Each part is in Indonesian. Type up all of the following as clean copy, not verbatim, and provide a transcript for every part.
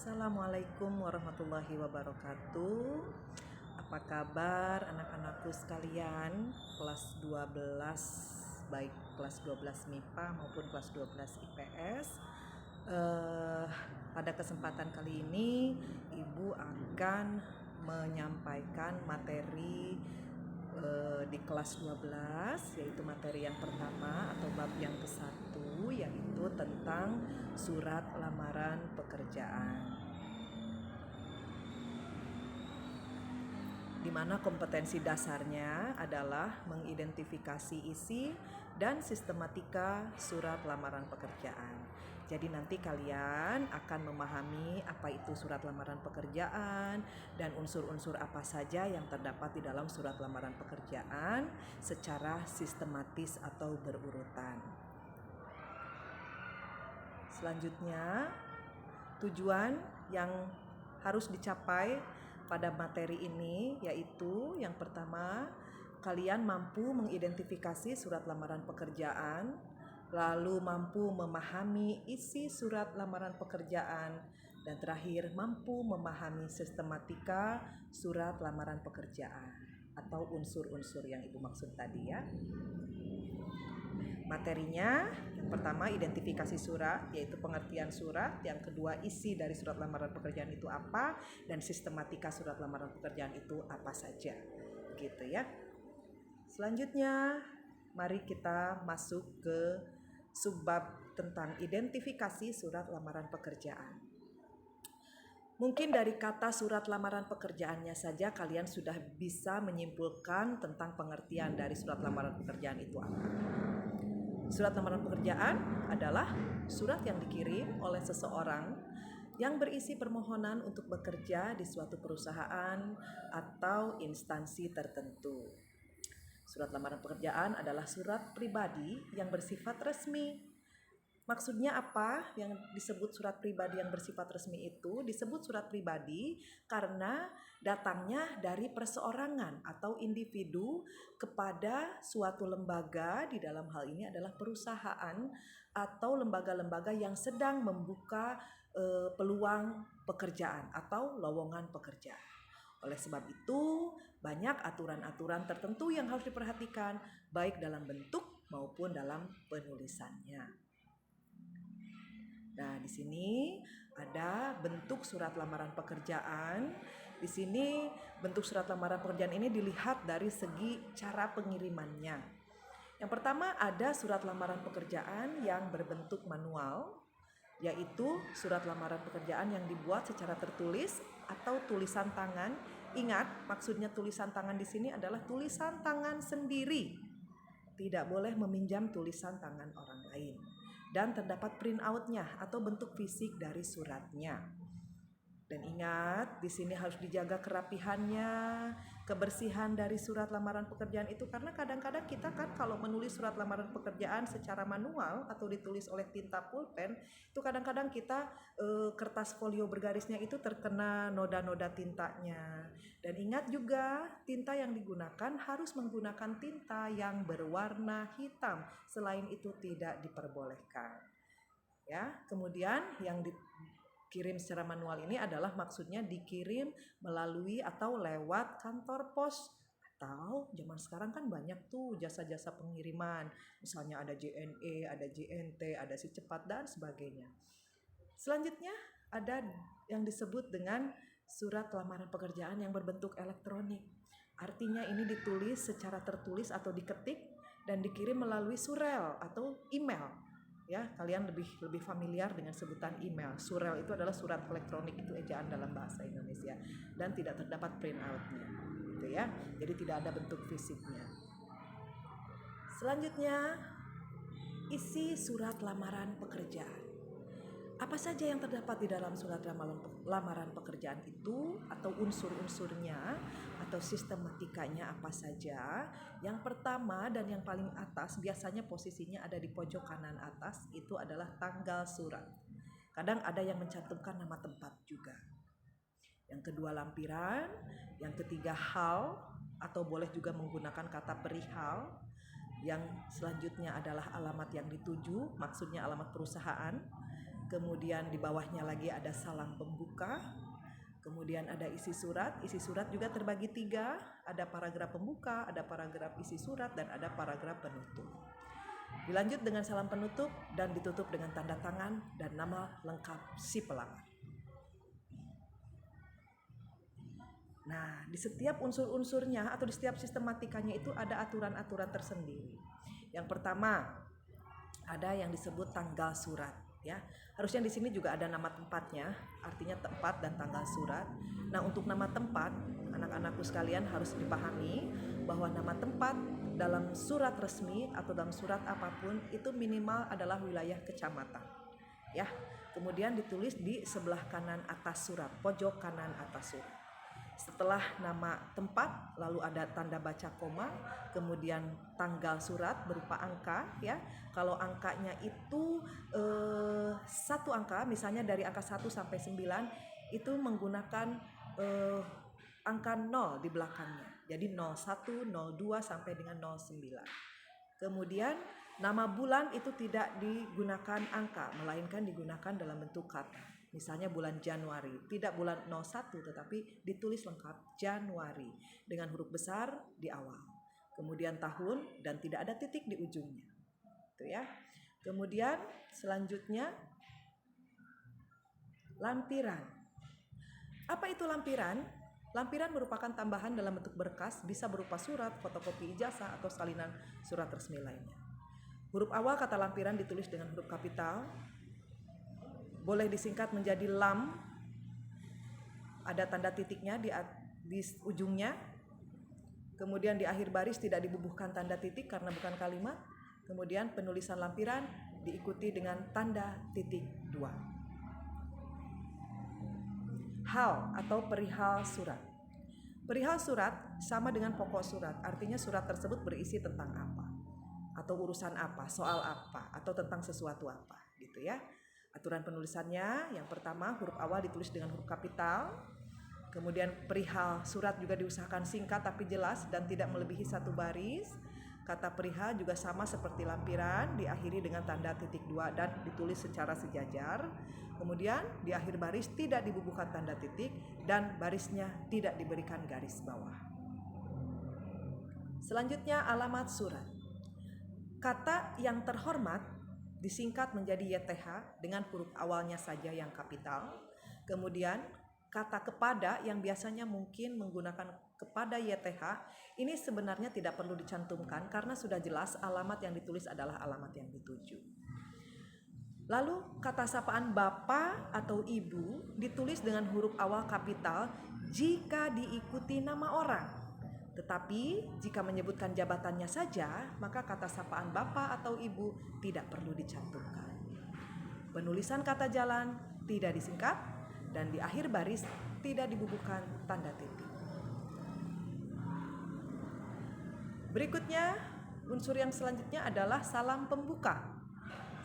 Assalamualaikum warahmatullahi wabarakatuh. Apa kabar anak-anakku sekalian kelas 12, baik kelas 12 MIPA maupun kelas 12 IPS. Pada kesempatan kali ini Ibu akan menyampaikan materi di kelas 12, yaitu materi yang pertama atau bab yang ke-1, yaitu tentang surat lamaran pekerjaan, di mana kompetensi dasarnya adalah mengidentifikasi isi dan sistematika surat lamaran pekerjaan. Jadi nanti kalian akan memahami apa itu surat lamaran pekerjaan dan unsur-unsur apa saja yang terdapat di dalam surat lamaran pekerjaan secara sistematis atau berurutan. Selanjutnya, tujuan yang harus dicapai pada materi ini yaitu yang pertama, kalian mampu mengidentifikasi surat lamaran pekerjaan, lalu mampu memahami isi surat lamaran pekerjaan, dan terakhir mampu memahami sistematika surat lamaran pekerjaan atau unsur-unsur yang Ibu maksud tadi ya. Materinya, yang pertama identifikasi surat, yaitu pengertian surat. Yang kedua, isi dari surat lamaran pekerjaan itu apa, dan sistematika surat lamaran pekerjaan itu apa saja, gitu ya. Selanjutnya, mari kita masuk ke subbab tentang identifikasi surat lamaran pekerjaan. Mungkin dari kata surat lamaran pekerjaannya saja kalian sudah bisa menyimpulkan tentang pengertian dari surat lamaran pekerjaan itu apa. Surat lamaran pekerjaan adalah surat yang dikirim oleh seseorang yang berisi permohonan untuk bekerja di suatu perusahaan atau instansi tertentu. Surat lamaran pekerjaan adalah surat pribadi yang bersifat resmi. Maksudnya apa yang disebut surat pribadi yang bersifat resmi itu? Disebut surat pribadi karena datangnya dari perseorangan atau individu kepada suatu lembaga, di dalam hal ini adalah perusahaan atau lembaga-lembaga yang sedang membuka peluang pekerjaan atau lowongan pekerjaan. Oleh sebab itu, banyak aturan-aturan tertentu yang harus diperhatikan baik dalam bentuk maupun dalam penulisannya. Nah, di sini ada bentuk surat lamaran pekerjaan. Di sini bentuk surat lamaran pekerjaan ini dilihat dari segi cara pengirimannya. Yang pertama ada surat lamaran pekerjaan yang berbentuk manual, yaitu surat lamaran pekerjaan yang dibuat secara tertulis atau tulisan tangan. Ingat, maksudnya tulisan tangan di sini adalah tulisan tangan sendiri. Tidak boleh meminjam tulisan tangan orang lain. Dan terdapat print out-nya atau bentuk fisik dari suratnya. Dan ingat, di sini harus dijaga kerapihannya, kebersihan dari surat lamaran pekerjaan itu, karena kadang-kadang kita kan kalau menulis surat lamaran pekerjaan secara manual atau ditulis oleh tinta pulpen, itu kadang-kadang kita kertas folio bergarisnya itu terkena noda-noda tintanya. Dan ingat juga, tinta yang digunakan harus menggunakan tinta yang berwarna hitam, selain itu tidak diperbolehkan. Ya, kemudian yang dikirim secara manual ini adalah maksudnya dikirim melalui atau lewat kantor pos, atau zaman sekarang kan banyak tuh jasa-jasa pengiriman, misalnya ada JNE, ada JNT, ada Si Cepat dan sebagainya. Selanjutnya ada yang disebut dengan surat lamaran pekerjaan yang berbentuk elektronik. Artinya ini ditulis secara tertulis atau diketik dan dikirim melalui surel atau email. Ya, kalian lebih familiar dengan sebutan email. Surel itu adalah surat elektronik, itu ejaan dalam bahasa Indonesia, dan tidak terdapat print out-nya, gitu ya. Jadi tidak ada bentuk fisiknya. Selanjutnya, isi surat lamaran pekerjaan. Apa saja yang terdapat di dalam surat lamaran pekerjaan itu, atau unsur-unsurnya atau sistematikanya apa saja? Yang pertama dan yang paling atas, biasanya posisinya ada di pojok kanan atas, itu adalah tanggal surat. Kadang ada yang mencantumkan nama tempat juga. Yang kedua lampiran, yang ketiga hal, atau boleh juga menggunakan kata perihal. Yang selanjutnya adalah alamat yang dituju, maksudnya alamat perusahaan. kemudian di bawahnya lagi ada salam pembuka, kemudian ada isi surat. Isi surat juga terbagi 3, ada paragraf pembuka, ada paragraf isi surat, dan ada paragraf penutup. Dilanjut dengan salam penutup dan ditutup dengan tanda tangan dan nama lengkap si pelamar. Nah, di setiap unsur-unsurnya atau di setiap sistematikanya itu ada aturan-aturan tersendiri. Yang pertama, ada yang disebut tanggal surat, ya. Harusnya di sini juga ada nama tempatnya, artinya tempat dan tanggal surat. Nah, untuk nama tempat, anak-anakku sekalian harus dipahami bahwa nama tempat dalam surat resmi atau dalam surat apapun itu minimal adalah wilayah kecamatan, ya. Kemudian ditulis di sebelah kanan atas surat, pojok kanan atas surat. Setelah nama tempat, lalu ada tanda baca koma, kemudian tanggal surat berupa angka, ya. Kalau angkanya itu satu angka, misalnya dari angka 1 sampai 9, itu menggunakan angka 0 di belakangnya. Jadi 01, 02 sampai dengan 09. Kemudian nama bulan itu tidak digunakan angka, melainkan digunakan dalam bentuk kata. Misalnya bulan Januari, tidak bulan 01 tetapi ditulis lengkap Januari dengan huruf besar di awal. Kemudian tahun dan tidak ada titik di ujungnya. Itu ya. Kemudian selanjutnya lampiran. Apa itu lampiran? Lampiran merupakan tambahan dalam bentuk berkas, bisa berupa surat, fotokopi ijazah, atau salinan surat resmi lainnya. Huruf awal kata lampiran ditulis dengan huruf kapital, boleh disingkat menjadi lam, ada tanda titiknya di ujungnya, kemudian di akhir baris tidak dibubuhkan tanda titik karena bukan kalimat, kemudian penulisan lampiran diikuti dengan tanda titik 2. Hal atau perihal surat. Perihal surat sama dengan pokok surat, artinya surat tersebut berisi tentang apa, atau urusan apa, soal apa, atau tentang sesuatu apa, gitu ya. Aturan penulisannya, yang pertama huruf awal ditulis dengan huruf kapital, kemudian perihal surat juga diusahakan singkat tapi jelas dan tidak melebihi 1 baris. Kata perihal juga sama seperti lampiran, diakhiri dengan tanda titik 2 dan ditulis secara sejajar. Kemudian di akhir baris tidak dibubuhkan tanda titik dan barisnya tidak diberikan garis bawah. Selanjutnya alamat surat. Kata yang terhormat disingkat menjadi YTH dengan huruf awalnya saja yang kapital. Kemudian kata kepada yang biasanya mungkin menggunakan kepada YTH ini sebenarnya tidak perlu dicantumkan karena sudah jelas alamat yang ditulis adalah alamat yang dituju. Lalu kata sapaan bapak atau ibu ditulis dengan huruf awal kapital jika diikuti nama orang. Tetapi jika menyebutkan jabatannya saja, maka kata sapaan bapak atau ibu tidak perlu dicantumkan. Penulisan kata jalan tidak disingkat dan di akhir baris tidak dibubuhkan tanda titik. Berikutnya, unsur yang selanjutnya adalah salam pembuka.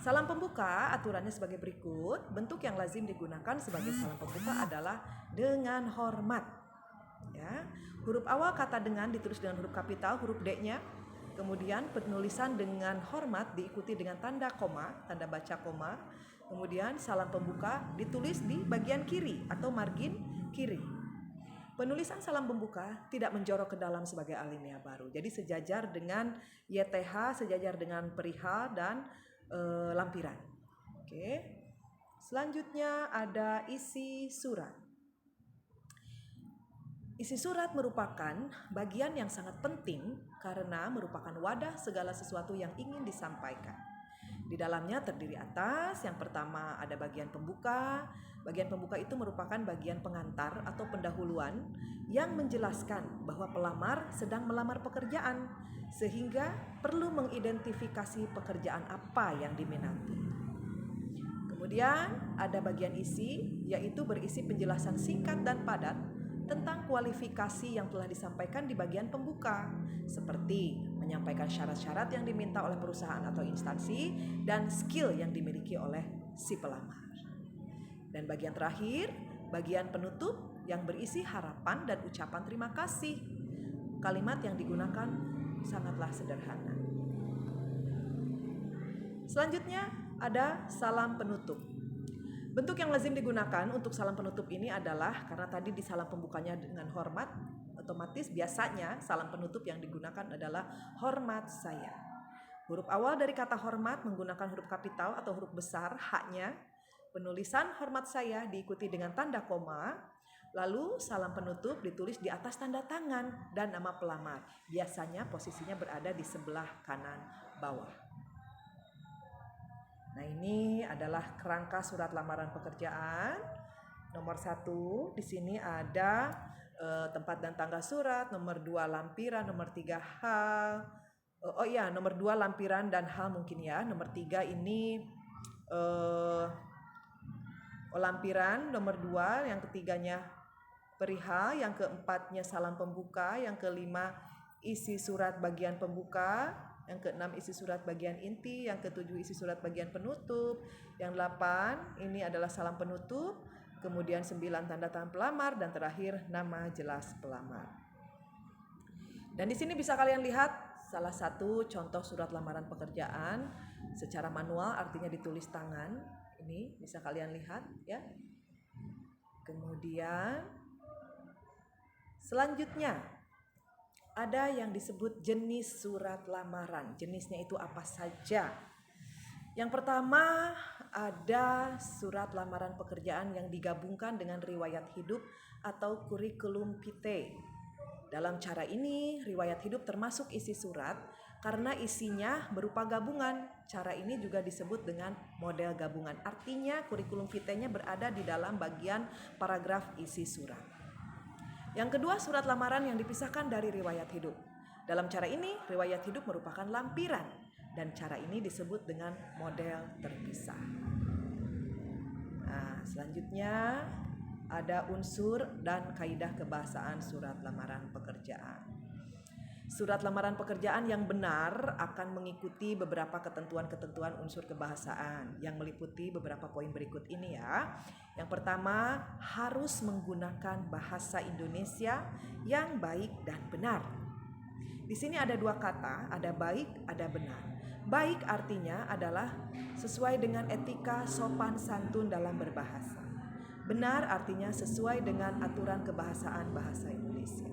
Salam pembuka aturannya sebagai berikut. Bentuk yang lazim digunakan sebagai salam pembuka adalah dengan hormat. Ya, huruf awal kata dengan ditulis dengan huruf kapital, huruf D-nya. Kemudian penulisan dengan hormat diikuti dengan tanda koma, tanda baca koma. Kemudian salam pembuka ditulis di bagian kiri atau margin kiri. Penulisan salam pembuka tidak menjorok ke dalam sebagai alinea baru. Jadi sejajar dengan YTH, sejajar dengan perihal dan lampiran. Oke. Selanjutnya ada isi surat. Isi surat merupakan bagian yang sangat penting karena merupakan wadah segala sesuatu yang ingin disampaikan. Di dalamnya terdiri atas, yang pertama ada bagian pembuka. Bagian pembuka itu merupakan bagian pengantar atau pendahuluan yang menjelaskan bahwa pelamar sedang melamar pekerjaan sehingga perlu mengidentifikasi pekerjaan apa yang diminati. Kemudian ada bagian isi, yaitu berisi penjelasan singkat dan padat tentang kualifikasi yang telah disampaikan di bagian pembuka, seperti menyampaikan syarat-syarat yang diminta oleh perusahaan atau instansi dan skill yang dimiliki oleh si pelamar. Dan bagian terakhir, bagian penutup yang berisi harapan dan ucapan terima kasih. Kalimat yang digunakan sangatlah sederhana. Selanjutnya ada salam penutup. Bentuk yang lazim digunakan untuk salam penutup ini adalah, karena tadi di salam pembukanya dengan hormat, otomatis biasanya salam penutup yang digunakan adalah hormat saya. Huruf awal dari kata hormat menggunakan huruf kapital atau huruf besar H-nya. Penulisan hormat saya diikuti dengan tanda koma. Lalu salam penutup ditulis di atas tanda tangan dan nama pelamar. Biasanya posisinya berada di sebelah kanan bawah. Nah, ini adalah kerangka surat lamaran pekerjaan. Nomor 1, di sini ada tempat dan tanggal surat. Nomor 2, lampiran. Nomor 3, hal. Nomor 2 lampiran dan hal mungkin ya. Nomor 3 ini lampiran. Nomor 2, yang ketiganya perihal. Yang keempatnya salam pembuka. Yang kelima isi surat bagian pembuka. Yang keenam isi surat bagian inti, yang ketujuh isi surat bagian penutup, yang 8 ini adalah salam penutup, kemudian 9 tanda tangan pelamar, dan terakhir nama jelas pelamar. Dan di sini bisa kalian lihat salah satu contoh surat lamaran pekerjaan secara manual, artinya ditulis tangan. Ini bisa kalian lihat ya. Kemudian selanjutnya ada yang disebut jenis surat lamaran. Jenisnya itu apa saja? Yang pertama ada surat lamaran pekerjaan yang digabungkan dengan riwayat hidup atau kurikulum vitae. Dalam cara ini, riwayat hidup termasuk isi surat karena isinya berupa gabungan. Cara ini juga disebut dengan model gabungan. Artinya kurikulum vitae-nya berada di dalam bagian paragraf isi surat. Yang kedua, surat lamaran yang dipisahkan dari riwayat hidup. Dalam cara ini, riwayat hidup merupakan lampiran dan cara ini disebut dengan model terpisah. Nah, selanjutnya ada unsur dan kaidah kebahasaan surat lamaran pekerjaan. Surat lamaran pekerjaan yang benar akan mengikuti beberapa ketentuan-ketentuan unsur kebahasaan yang meliputi beberapa poin berikut ini ya. Yang pertama, harus menggunakan bahasa Indonesia yang baik dan benar. Di sini ada dua kata, ada baik, ada benar. Baik artinya adalah sesuai dengan etika sopan santun dalam berbahasa. Benar artinya sesuai dengan aturan kebahasaan bahasa Indonesia.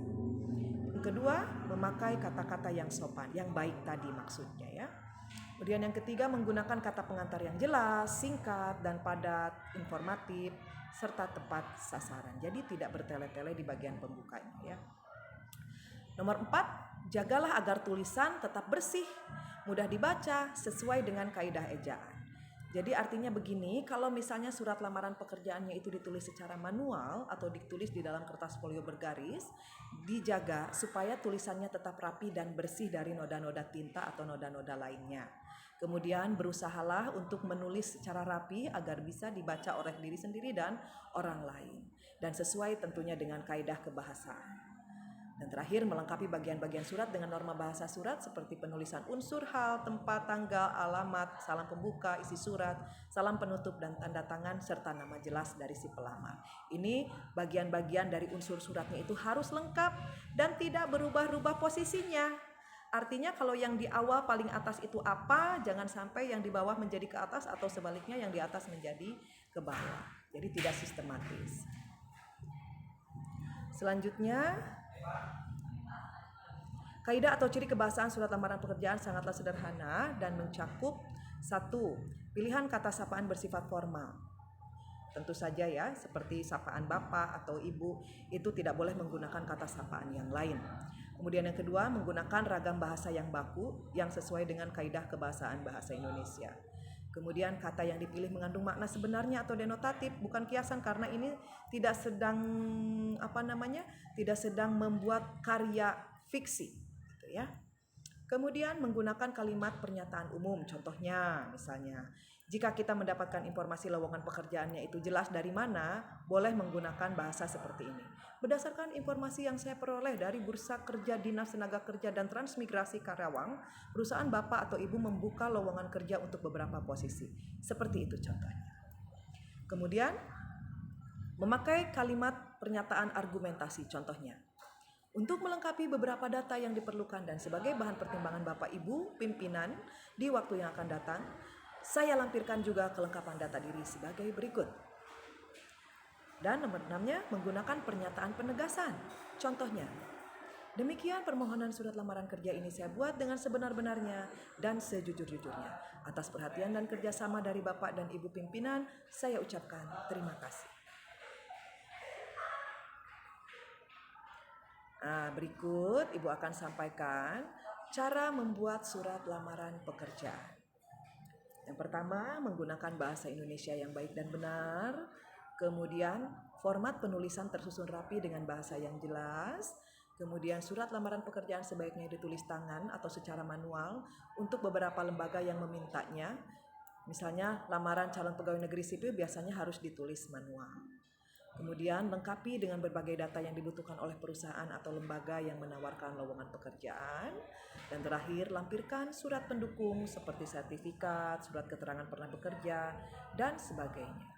Kedua, memakai kata-kata yang sopan, yang baik tadi maksudnya ya. Kemudian yang ketiga, menggunakan kata pengantar yang jelas, singkat dan padat, informatif, serta tepat sasaran. Jadi tidak bertele-tele di bagian pembukanya ya. Nomor 4, jagalah agar tulisan tetap bersih, mudah dibaca, sesuai dengan kaidah ejaan. Jadi artinya begini, kalau misalnya surat lamaran pekerjaannya itu ditulis secara manual atau ditulis di dalam kertas folio bergaris, dijaga supaya tulisannya tetap rapi dan bersih dari noda-noda tinta atau noda-noda lainnya. Kemudian berusahalah untuk menulis secara rapi agar bisa dibaca oleh diri sendiri dan orang lain. Dan sesuai tentunya dengan kaidah kebahasaan. Dan terakhir, melengkapi bagian-bagian surat dengan norma bahasa surat seperti penulisan unsur, hal, tempat, tanggal, alamat, salam pembuka, isi surat, salam penutup, dan tanda tangan, serta nama jelas dari si pelamar. Ini bagian-bagian dari unsur suratnya itu harus lengkap dan tidak berubah-ubah posisinya. Artinya kalau yang di awal paling atas itu apa, jangan sampai yang di bawah menjadi ke atas atau sebaliknya yang di atas menjadi ke bawah. Jadi tidak sistematis. Selanjutnya, kaidah atau ciri kebahasaan surat lamaran pekerjaan sangatlah sederhana dan mencakup 1. Pilihan kata sapaan bersifat formal. Tentu saja ya, seperti sapaan bapak atau ibu itu tidak boleh menggunakan kata sapaan yang lain. Kemudian yang kedua, menggunakan ragam bahasa yang baku yang sesuai dengan kaidah kebahasaan bahasa Indonesia. Kemudian kata yang dipilih mengandung makna sebenarnya atau denotatif, bukan kiasan, karena ini tidak sedang membuat karya fiksi gitu ya. Kemudian menggunakan kalimat pernyataan umum, contohnya misalnya jika kita mendapatkan informasi lowongan pekerjaannya itu jelas dari mana, boleh menggunakan bahasa seperti ini. Berdasarkan informasi yang saya peroleh dari Bursa Kerja Dinas Tenaga Kerja dan Transmigrasi Karawang, perusahaan bapak atau ibu membuka lowongan kerja untuk beberapa posisi. Seperti itu contohnya. Kemudian memakai kalimat pernyataan argumentasi, contohnya untuk melengkapi beberapa data yang diperlukan dan sebagai bahan pertimbangan Bapak Ibu pimpinan di waktu yang akan datang, saya lampirkan juga kelengkapan data diri sebagai berikut. Dan nomor 6-nya menggunakan pernyataan penegasan. Contohnya, demikian permohonan surat lamaran kerja ini saya buat dengan sebenar-benarnya dan sejujur-jujurnya. Atas perhatian dan kerjasama dari Bapak dan Ibu pimpinan, saya ucapkan terima kasih. Nah, berikut Ibu akan sampaikan cara membuat surat lamaran pekerjaan. Yang pertama, menggunakan bahasa Indonesia yang baik dan benar. Kemudian, format penulisan tersusun rapi dengan bahasa yang jelas. Kemudian, surat lamaran pekerjaan sebaiknya ditulis tangan atau secara manual untuk beberapa lembaga yang memintanya. Misalnya, lamaran calon pegawai negeri sipil biasanya harus ditulis manual. Kemudian, lengkapi dengan berbagai data yang dibutuhkan oleh perusahaan atau lembaga yang menawarkan lowongan pekerjaan. Dan terakhir, lampirkan surat pendukung seperti sertifikat, surat keterangan pernah bekerja, dan sebagainya.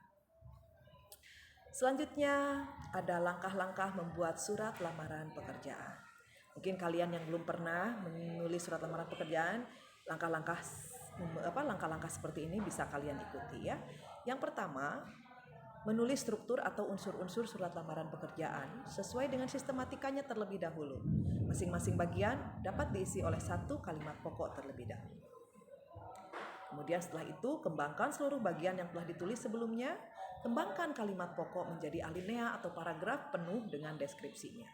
Selanjutnya, ada langkah-langkah membuat surat lamaran pekerjaan. Mungkin kalian yang belum pernah menulis surat lamaran pekerjaan, langkah-langkah seperti ini bisa kalian ikuti ya. Yang pertama, menulis struktur atau unsur-unsur surat lamaran pekerjaan sesuai dengan sistematikanya terlebih dahulu. Masing-masing bagian dapat diisi oleh satu kalimat pokok terlebih dahulu. Kemudian setelah itu, kembangkan seluruh bagian yang telah ditulis sebelumnya. Kembangkan kalimat pokok menjadi alinea atau paragraf penuh dengan deskripsinya.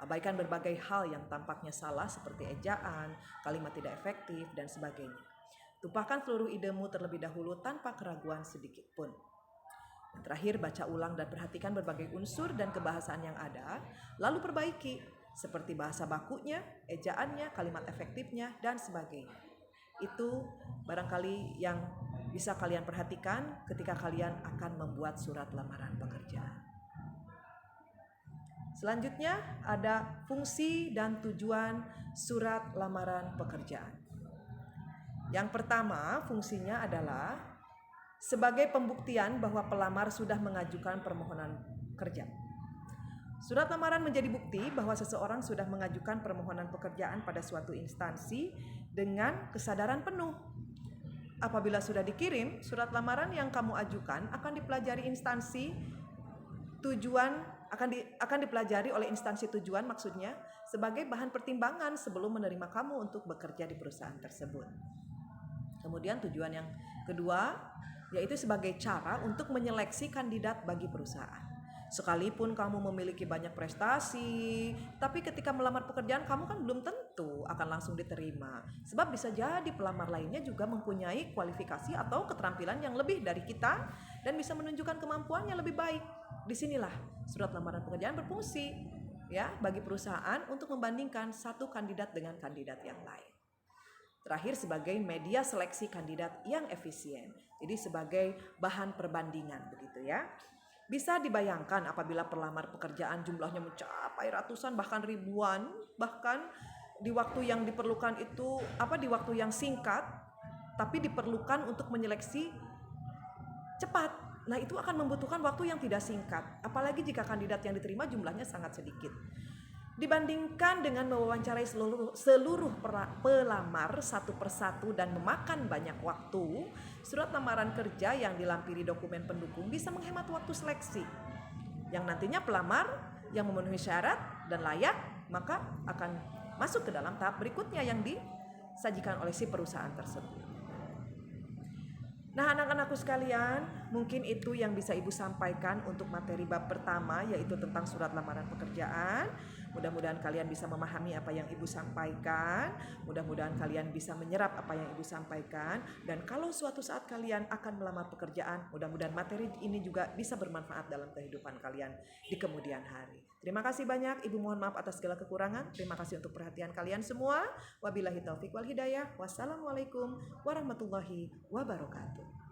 Abaikan berbagai hal yang tampaknya salah seperti ejaan, kalimat tidak efektif, dan sebagainya. Tumpahkan seluruh idemu terlebih dahulu tanpa keraguan sedikit pun. Terakhir, baca ulang dan perhatikan berbagai unsur dan kebahasaan yang ada, lalu perbaiki seperti bahasa bakunya, ejaannya, kalimat efektifnya, dan sebagainya. Itu barangkali yang bisa kalian perhatikan ketika kalian akan membuat surat lamaran pekerjaan. Selanjutnya ada fungsi dan tujuan surat lamaran pekerjaan. Yang pertama, fungsinya adalah sebagai pembuktian bahwa pelamar sudah mengajukan permohonan kerja. Surat lamaran menjadi bukti bahwa seseorang sudah mengajukan permohonan pekerjaan pada suatu instansi dengan kesadaran penuh. Apabila sudah dikirim, surat lamaran yang kamu ajukan akan dipelajari akan dipelajari oleh instansi tujuan maksudnya sebagai bahan pertimbangan sebelum menerima kamu untuk bekerja di perusahaan tersebut. Kemudian tujuan yang kedua yaitu sebagai cara untuk menyeleksi kandidat bagi perusahaan. Sekalipun kamu memiliki banyak prestasi, tapi ketika melamar pekerjaan kamu kan belum tentu akan langsung diterima. Sebab bisa jadi pelamar lainnya juga mempunyai kualifikasi atau keterampilan yang lebih dari kita dan bisa menunjukkan kemampuannya lebih baik. Disinilah surat lamaran pekerjaan berfungsi ya bagi perusahaan untuk membandingkan satu kandidat dengan kandidat yang lain. Terakhir, sebagai media seleksi kandidat yang efisien. Jadi sebagai bahan perbandingan begitu ya. Bisa dibayangkan apabila pelamar pekerjaan jumlahnya mencapai ratusan bahkan ribuan, bahkan di waktu yang diperlukan itu di waktu yang singkat, tapi diperlukan untuk menyeleksi cepat. Nah, itu akan membutuhkan waktu yang tidak singkat, apalagi jika kandidat yang diterima jumlahnya sangat sedikit. Dibandingkan dengan mewawancarai seluruh pelamar satu persatu dan memakan banyak waktu, surat lamaran kerja yang dilampiri dokumen pendukung bisa menghemat waktu seleksi. Yang nantinya pelamar yang memenuhi syarat dan layak maka akan masuk ke dalam tahap berikutnya yang disajikan oleh si perusahaan tersebut. Nah, anak-anakku sekalian, mungkin itu yang bisa Ibu sampaikan untuk materi bab pertama, yaitu tentang surat lamaran pekerjaan. Mudah-mudahan kalian bisa memahami apa yang Ibu sampaikan. Mudah-mudahan kalian bisa menyerap apa yang Ibu sampaikan. Dan kalau suatu saat kalian akan melamar pekerjaan, mudah-mudahan materi ini juga bisa bermanfaat dalam kehidupan kalian di kemudian hari. Terima kasih banyak. Ibu mohon maaf atas segala kekurangan. Terima kasih untuk perhatian kalian semua. Wabillahi taufik wal hidayah. Wassalamualaikum warahmatullahi wabarakatuh.